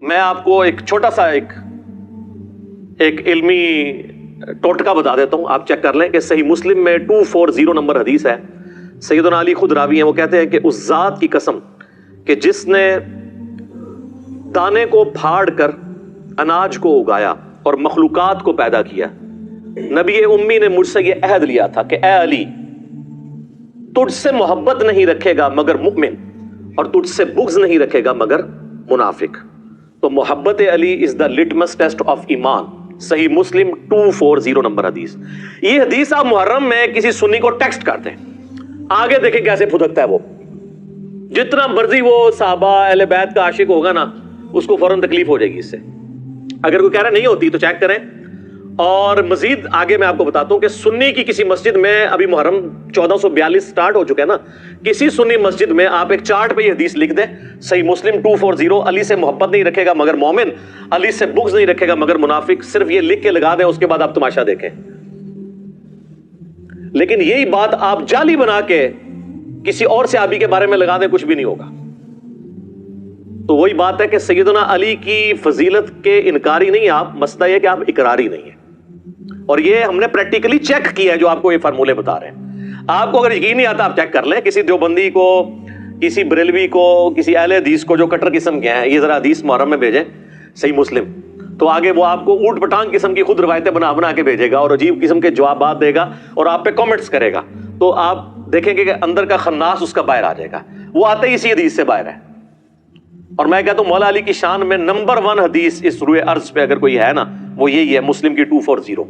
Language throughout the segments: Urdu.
میں آپ کو ایک چھوٹا سا ایک علمی ٹوٹکا بتا دیتا ہوں, آپ چیک کر لیں کہ صحیح مسلم میں 240 نمبر حدیث ہے. سیدنا علی خود راوی ہیں, وہ کہتے ہیں کہ اس ذات کی قسم کہ جس نے دانے کو پھاڑ کر اناج کو اگایا اور مخلوقات کو پیدا کیا, نبی امی نے مجھ سے یہ عہد لیا تھا کہ اے علی, تجھ سے محبت نہیں رکھے گا مگر مؤمن, اور تجھ سے بغض نہیں رکھے گا مگر منافق. تو محبت علی از دا لٹمس ٹیسٹ آف ایمان. صحیح مسلم 240 نمبر حدیث. یہ حدیث آپ محرم میں کسی سنی کو ٹیکسٹ کرتے ہیں, آگے دیکھیں کیسے پھدکتا ہے وہ. جتنا مرضی وہ صحابہ اہل بیت کا عاشق ہوگا نا, اس کو فوراً تکلیف ہو جائے گی اس سے. اگر کوئی کہہ رہا نہیں ہوتی تو چیک کریں. اور مزید آگے میں آپ کو بتاتا ہوں کہ سنی کی کسی مسجد میں, ابھی محرم 1442 سٹارٹ ہو چکا ہے نا, کسی سنی مسجد میں آپ ایک چارٹ پہ یہ حدیث لکھ دیں, صحیح مسلم 240, علی سے محبت نہیں رکھے گا مگر مومن, علی سے بغض نہیں رکھے گا مگر منافق. صرف یہ لکھ کے لگا دیں, اس کے بعد آپ تماشا دیکھیں. لیکن یہی بات آپ جعلی بنا کے کسی اور صحابی کے بارے میں لگا دیں, کچھ بھی نہیں ہوگا. تو وہی بات ہے کہ سیدنا علی کی فضیلت کے انکاری نہیں آپ, مسئلہ یہ کہ آپ اقراری نہیں ہیں. اور یہ ہم نے پریکٹیکلی چیک کیا ہے جو آپ کو یہ فارمولے بتا رہے ہیں. آپ کو اگر یقین نہیں آتا آپ چیک کر لیں, کسی دیوبندی کو, کسی بریلوی کو, کسی اہل حدیث کو جو کٹر قسم کے ہیں, یہ ذرا حدیث محرم میں بھیجیں صحیح مسلم, تو آگے وہ آپ کو اوٹ پٹانگ قسم کی خود روایتیں بنا بنا کے بھیجے گا اور عجیب قسم کے جوابات دے گا اور آپ پہ کامنٹس کرے گا. تو آپ دیکھیں گے کہ اندر کا خناس اس کا باہر آ جائے گا. وہ آتے ہی اسی حدیث سے باہر ہے. اور میں کہتا ہوں مولا علی کی شان میں نمبر 1 حدیث اس روئے ارض پہ اگر کوئی ہے نا, وہ یہی ہے, مسلم کی 240,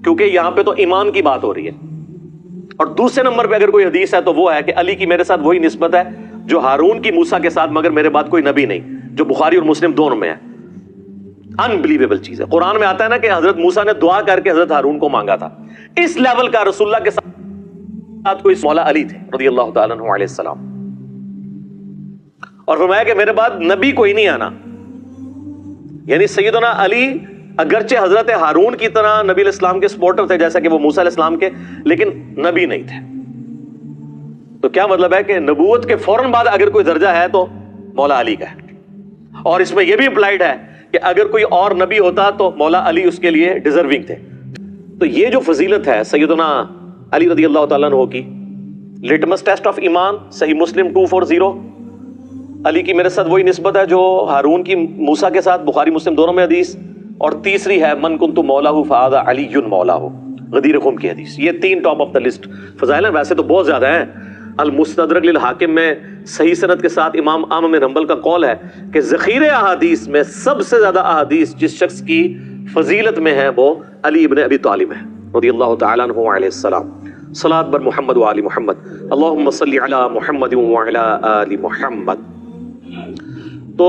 کیونکہ یہاں پہ تو ایمان کی بات ہو رہی ہے. اور دوسرے نمبر پہ اگر کوئی حدیث ہے تو وہ ہے کہ علی کی میرے ساتھ وہی نسبت ہے جو ہارون کی موسیٰ کے ساتھ, مگر میرے بعد کوئی نبی نہیں, جو بخاری اور مسلم دونوں میں ہے. انبلیویبل چیز ہے. قرآن میں آتا ہے نا کہ حضرت موسیٰ نے دعا کر کے حضرت ہارون کو مانگا تھا. اس لیول کا رسول اللہ کے ساتھ کوئی مولا علی تھے رضی اللہ تعالیٰ عنہ علیہ السلام. اور فرمایا کہ میرے بعد نبی کوئی نہیں آنا. یعنی سیدنا علی اگرچہ حضرت ہارون کی طرح نبی علیہ السلام کے سپورٹر تھے جیسا کہ وہ موسیٰ علیہ السلام کے, لیکن نبی نہیں تھے. تو کیا مطلب ہے کہ نبوت کے فوراً بعد اگر کوئی درجہ ہے تو مولا علی کا ہے. اور اس میں یہ بھی اپلائیڈ ہے کہ اگر کوئی اور نبی ہوتا تو مولا علی اس کے لیے ڈیزرونگ تھے. تو یہ جو فضیلت ہے سیدنا علی رضی اللہ تعالیٰ عنہ کی, لٹمس ٹیسٹ آف ایمان, صحیح مسلم 240, علی کی میرے ساتھ وہی نسبت ہے جو ہارون کی موسیٰ کے ساتھ, بخاری مسلم دونوں میں حدیث. اور تیسری ہے من کنت مولاہ فہذا علی مولاہ, غدیر خم کی حدیث. یہ 3 ٹاپ آف دا لسٹ فضائل ہیں. ویسے تو بہت زیادہ ہیں. المستدرک للحاکم میں صحیح سند کے ساتھ امام احمد بن حنبل کا قول ہے کہ ذخیرہ احادیث میں سب سے زیادہ احادیث جس شخص کی فضیلت میں ہے وہ علی ابن ابی طالب ہے رضی اللہ تعالیٰ عنہ علیہ السلام. صلاۃ بر محمد و آل محمد, اللہم صلی علی محمد و علی آل محمد. تو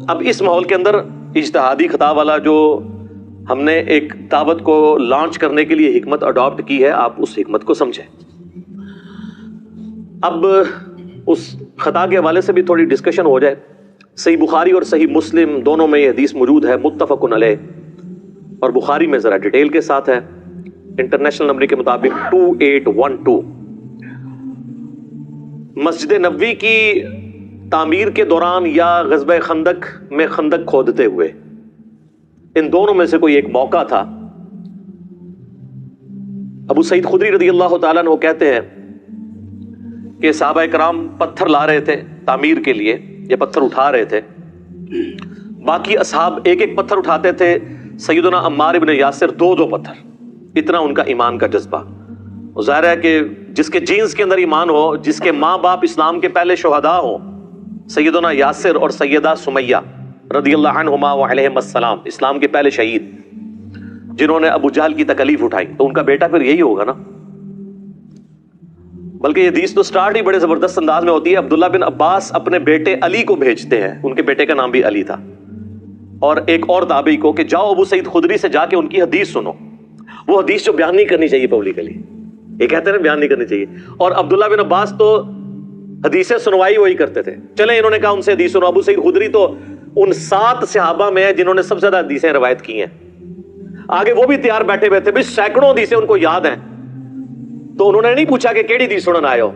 اب اس ماحول کے اندر اجتہادی خطاب والا جو ہم نے ایک دعوت کو لانچ کرنے کے لیے حکمت اڈاپٹ کی ہے, آپ اس حکمت کو سمجھیں. اب اس خطا کے حوالے سے بھی تھوڑی ڈسکشن ہو جائے. صحیح بخاری اور صحیح مسلم دونوں میں یہ حدیث موجود ہے, متفق علیہ, اور بخاری میں ذرا ڈیٹیل کے ساتھ ہے. انٹرنیشنل نمبر کے مطابق 2812. مسجد نبوی کی تعمیر کے دوران یا غزوہ خندق میں خندق کھودتے ہوئے, ان دونوں میں سے کوئی ایک موقع تھا. ابو سعید خدری رضی اللہ تعالیٰ عنہ کہتے ہیں کہ صحابہ کرام پتھر لا رہے تھے تعمیر کے لیے, یہ پتھر اٹھا رہے تھے. باقی اصحاب ایک ایک پتھر اٹھاتے تھے, سیدنا عمار ابن یاسر 2 پتھر. اتنا ان کا ایمان کا جذبہ. ظاہر ہے کہ جس کے جینز کے اندر ایمان ہو, جس کے ماں باپ اسلام کے پہلے شہداء ہوں, سیدنا یاسر اور سیدہ سمیہ رضی اللہ عنہما وعلیہم السلام, اسلام کے پہلے شہید جنہوں نے ابو جہل کی تکلیف اٹھائی, تو ان کا بیٹا پھر یہی ہوگا نا. بلکہ یہ حدیث تو سٹارٹ ہی بڑے زبردست انداز میں ہوتی ہے. عبداللہ بن عباس اپنے بیٹے علی کو بھیجتے ہیں, ان کے بیٹے کا نام بھی علی تھا, اور ایک اور تابعی کو کہ جاؤ ابو سعید خدری سے جا کے ان کی حدیث سنو. وہ حدیث جو بیان نہیں کرنی چاہیے پبلکلی, یہ کہتے ہیں نا بیان نہیں کرنی چاہیے. اور عبداللہ بن عباس تو حدیثیں سنوائی وہی کرتے تھے. چلیں انہوں نے کہا ان سے حدیث سنو. ابو سعید خدری تو ان 7 صحابہ میں ہیں جنہوں نے سب سے زیادہ حدیثیں روایت کی ہیں. آگے وہ بھی تیار بیٹھے ہوئے تھے, بھی سینکڑوں حدیثیں ان کو یاد ہیں. تو انہوں نے نہیں پوچھا کہ کیڑی حدیث سنن آئے ہو,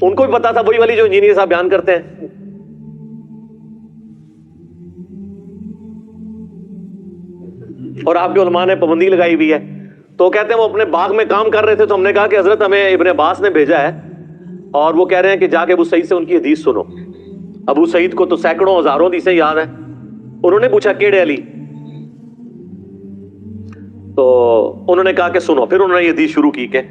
ان کو بھی پتا تھا وہی والی جو انجینئر صاحب بیان کرتے ہیں. اور آپ کے علماء نے پابندی لگائی ہوئی ہے. تو کہتے ہیں وہ اپنے باغ میں کام کر رہے تھے تو ہم نے کہا کہ حضرت ہمیں ابن عباس نے بھیجا ہے اور وہ کہہ رہے ہیں کہ جا کے ابو سعید سے ان کی حدیث سنو. ابو سعید کو تو سینکڑوں ہزاروں حدیثیں یاد ہیں. انہوں نے پوچھا کیڑے علی؟ تو انہوں نے کہا کہ سنو. پھر انہوں نے یہ حدیث شروع کی کہ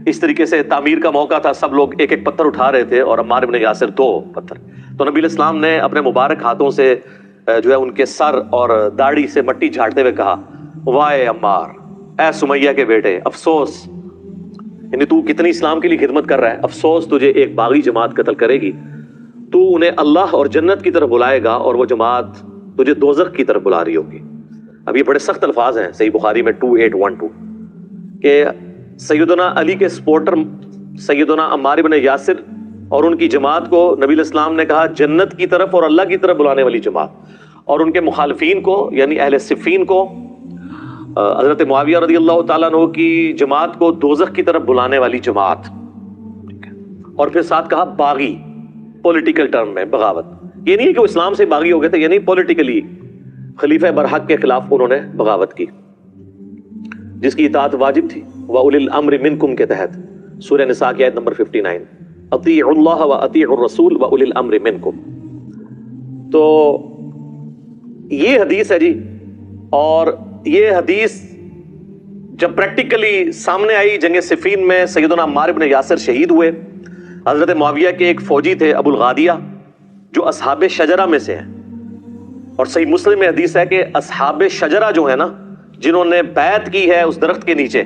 اس طریقے سے تعمیر کا موقع تھا, سب لوگ ایک ایک پتھر اٹھا رہے تھے اور عمار ابن یاسر 2 پتھر. تو نبی علیہ السلام نے اپنے مبارک ہاتھوں سے جو ہے ان کے سر اور داڑھی سے مٹی جھاڑتے ہوئے کہا وائے عمار, اے سمیہ کے بیٹے, افسوس, یعنی تو کتنی اسلام کے لیے خدمت کر رہا ہے, افسوس تجھے ایک باغی جماعت قتل کرے گی. تو انہیں اللہ اور جنت کی طرف بلائے گا اور وہ جماعت تجھے دوزخ کی طرف بلا رہی ہوگی. اب یہ بڑے سخت الفاظ ہیں صحیح بخاری میں 2812 کہ سیدنا علی کے سپورٹر سیدنا عمار ابن یاسر اور ان کی جماعت کو نبی علیہ السلام نے کہا جنت کی طرف اور اللہ کی طرف بلانے والی جماعت, اور ان کے مخالفین کو یعنی اہل صفین کو, حضرت معاویہ رضی اللہ تعالیٰ عنہ کی جماعت کو دوزخ کی طرف بلانے والی جماعت. اور پھر ساتھ کہا باغی, پولیٹیکل ٹرم میں بغاوت. یہ نہیں ہے کہ وہ اسلام سے باغی ہو گئے تھے, یعنی پولیٹیکلی خلیفہ برحق کے خلاف انہوں نے بغاوت کی جس کی اطاعت واجب تھی. وَأُولِي الْأَمْرِ مِنْكُمْ کے تحت سورہ نساء کی آیت نمبر 59, اطیعوا اللہ واطیعوا الرسول وَأُولِي الْأَمْرِ مِنْكُمْ. تو یہ حدیث ہے جی. اور یہ حدیث جب پریکٹیکلی سامنے آئی جنگ صفین میں سیدنا عمار ابن یاسر شہید ہوئے. حضرت معاویہ کے ایک فوجی تھے ابو الغادیہ جو اصحاب شجرہ میں سے ہیں, اور صحیح مسلم میں حدیث ہے کہ اصحاب شجرہ جو ہے نا, جنہوں نے بیعت کی ہے اس درخت کے نیچے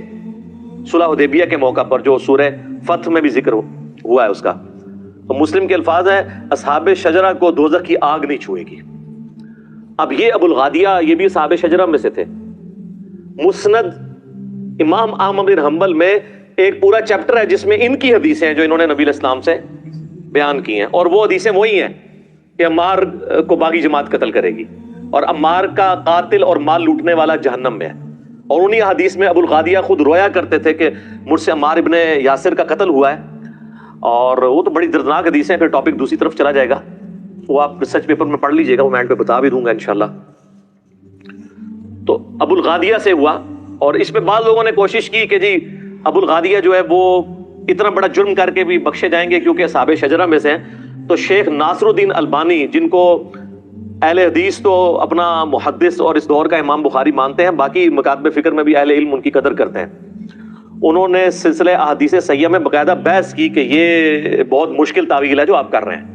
صلح حدیبیہ کے موقع پر, جو سورہ فتح میں بھی ذکر ہوا ہے اس کا, تو مسلم کے الفاظ ہیں اصحاب شجرہ کو دوزخ کی آگ نہیں چھوئے گی. اب یہ ابو الغادیہ یہ بھی اصحاب شجرہ میں سے تھے. مسند امام احمد بن حنبل میں ایک پورا چیپٹر ہے جس میں ان کی حدیثیں ہیں جو انہوں نے نبی علیہ السلام سے بیان کی ہیں, اور وہ حدیثیں وہی ہیں کہ عمار کو باغی جماعت قتل کرے گی اور عمار کا قاتل اور مال لوٹنے والا جہنم میں ہے. اور انہی حدیث میں ابو الغادیہ خود رویا کرتے تھے کہ مجھ سے عمار ابن یاسر کا قتل ہوا ہے, اور وہ تو بڑی دردناک حدیثیں. پھر ٹاپک دوسری طرف چلا جائے گا, وہ آپ ریسرچ پیپر میں پڑھ لیجئے گا, وہ میں اینڈ پہ بتا بھی دوں گا انشاءاللہ. تو ابو الغادیہ سے ہوا, اور اس پہ بعض لوگوں نے کوشش کی کہ جی ابو الغادیہ جو ہے وہ اتنا بڑا جرم کر کے بھی بخشے جائیں گے کیونکہ اصحاب شجرہ میں سے ہیں. تو شیخ ناصر الدین البانی, جن کو اہل حدیث تو اپنا محدث اور اس دور کا امام بخاری مانتے ہیں, باقی مکاتب فکر میں بھی اہل علم ان کی قدر کرتے ہیں, انہوں نے سلسلہ احادیث صحیحہ میں باقاعدہ بحث کی کہ یہ بہت مشکل تعویل ہے جو آپ کر رہے ہیں.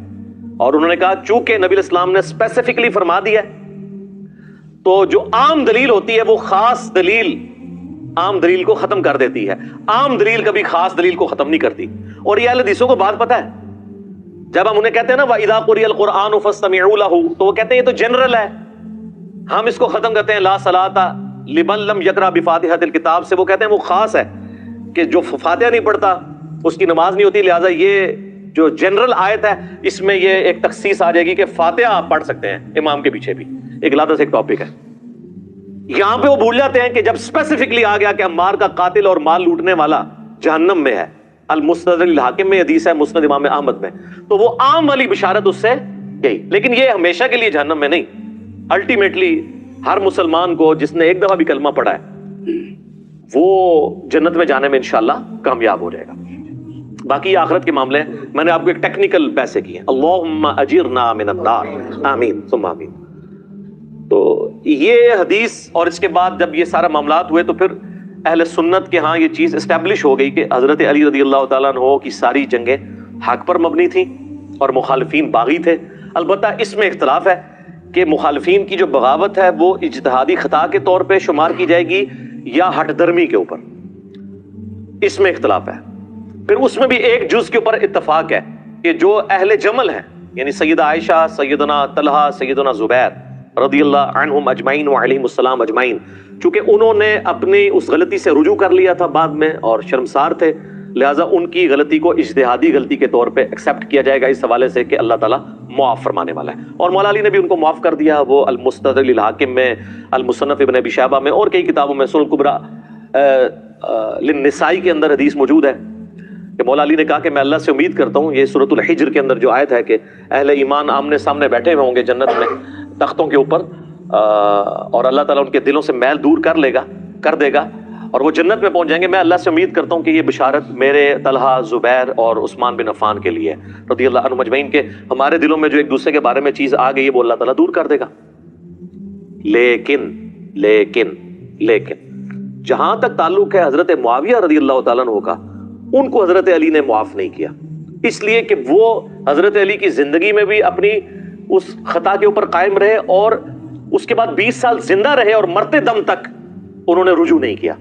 اور انہوں نے کہا چونکہ نبی علیہ السلام نے اسپیسیفکلی فرما دیا ہے تو جو عام دلیل ہوتی ہے وہ خاص دلیل عام دلیل کو ختم کر دیتی ہے, عام دلیل کبھی خاص دلیل کو ختم نہیں کرتی. اور یہ اہل حدیثوں کو بات پتہ ہے, جب ہم انہیں کہتے ہیں نا وَإِذَا قُرِئَ الْقُرْآنُ فَاسْتَمِعُوا لَهُ, تو وہ کہتے ہیں یہ تو جنرل ہے, ہم اس کو ختم کرتے ہیں لا صلاۃ لمن لم یقرأ بفاتحۃ الکتاب سے. وہ کہتے ہیں وہ خاص ہے کہ جو فاتحہ نہیں پڑھتا اس کی نماز نہیں ہوتی, لہٰذا یہ جو جنرل آیت ہے اس میں یہ ایک تخصیص آ جائے گی کہ فاتحہ آپ پڑھ سکتے ہیں امام کے پیچھے بھی. ایک علیحدہ سے ایک ٹاپک ہے. یہاں پہ وہ بھول جاتے ہیں کہ جب اسپیسیفکلی آ گیا کہ عمار کا قاتل اور مال لوٹنے والا جہنم میں ہے, المستدرک الحاکم میں حدیث ہے, مسند امام احمد میں, تو وہ عام والی بشارت اس سے گئی. لیکن یہ ہمیشہ کے لیے جہنم میں نہیں, الٹیمیٹلی ہر مسلمان کو جس نے ایک دفعہ بھی کلمہ پڑھا ہے وہ جنت میں جانے میں انشاءاللہ کامیاب ہو جائے گا. باقی آخرت کے معاملے میں نے آپ کو ایک ٹیکنیکل بحثیں کی ہیں. اللہم اجرنا من النار, آمین ثم آمین. تو یہ حدیث, اور اس کے بعد جب یہ سارا معاملات ہوئے تو پھر اہل سنت کے ہاں یہ چیز اسٹیبلش ہو گئی کہ حضرت علی رضی اللہ تعالیٰ عنہ کی ساری جنگیں حق پر مبنی تھیں اور مخالفین باغی تھے. البتہ اس میں اختلاف ہے کہ مخالفین کی جو بغاوت ہے وہ اجتہادی خطا کے طور پہ شمار کی جائے گی یا ہٹ درمی کے اوپر, اس میں اختلاف ہے. پھر اس میں بھی ایک جز کے اوپر اتفاق ہے کہ جو اہل جمل ہیں یعنی سیدہ عائشہ, سیدنا طلحہ, سیدنا زبیر رضی اللہ عنہم اجمعین وعلیہم السلام اجمعین, چونکہ انہوں نے اپنی اس غلطی سے رجوع کر لیا تھا بعد میں اور شرمسار تھے, لہٰذا ان کی غلطی کو اجتہادی غلطی کے طور پہ ایکسیپٹ کیا جائے گا اس حوالے سے کہ اللہ تعالیٰ معاف فرمانے والا ہے. اور مولا علی نے بھی ان کو معاف کر دیا, وہ المستدرک للحاکم میں, المصنف ابن ابی شیبہ میں اور کئی کتابوں میں, سنن الکبریٰ للنسائی کے اندر حدیث موجود ہے کہ مولا علی نے کہا کہ میں اللہ سے امید کرتا ہوں, یہ سورۃ الحجر کے اندر جو آیت ہے کہ اہل ایمان آمنے سامنے بیٹھے ہوئے ہوں گے جنت میں تختوں کے اوپر, اور اللہ تعالیٰ ان کے دلوں سے میل دور کر دے گا اور وہ جنت میں پہنچ جائیں گے. میں اللہ سے امید کرتا ہوں کہ یہ بشارت میرے طلحہ، زبیر اور عثمان بن عفان کے لیے رضی اللہ عنہم اجمعین کے ہمارے دلوں میں جو ایک دوسرے کے بارے میں چیز آ گئی ہے وہ اللہ تعالیٰ دور کر دے گا. لیکن جہاں تک تعلق ہے حضرت معاویہ رضی اللہ تعالیٰ عنہ کا، ان کو حضرت علی نے معاف نہیں کیا، اس لیے کہ وہ حضرت علی کی زندگی میں بھی اپنی اس خطا کے اوپر قائم رہے اور اس کے بعد 20 سال زندہ رہے اور مرتے دم تک انہوں نے رجوع نہیں کیا.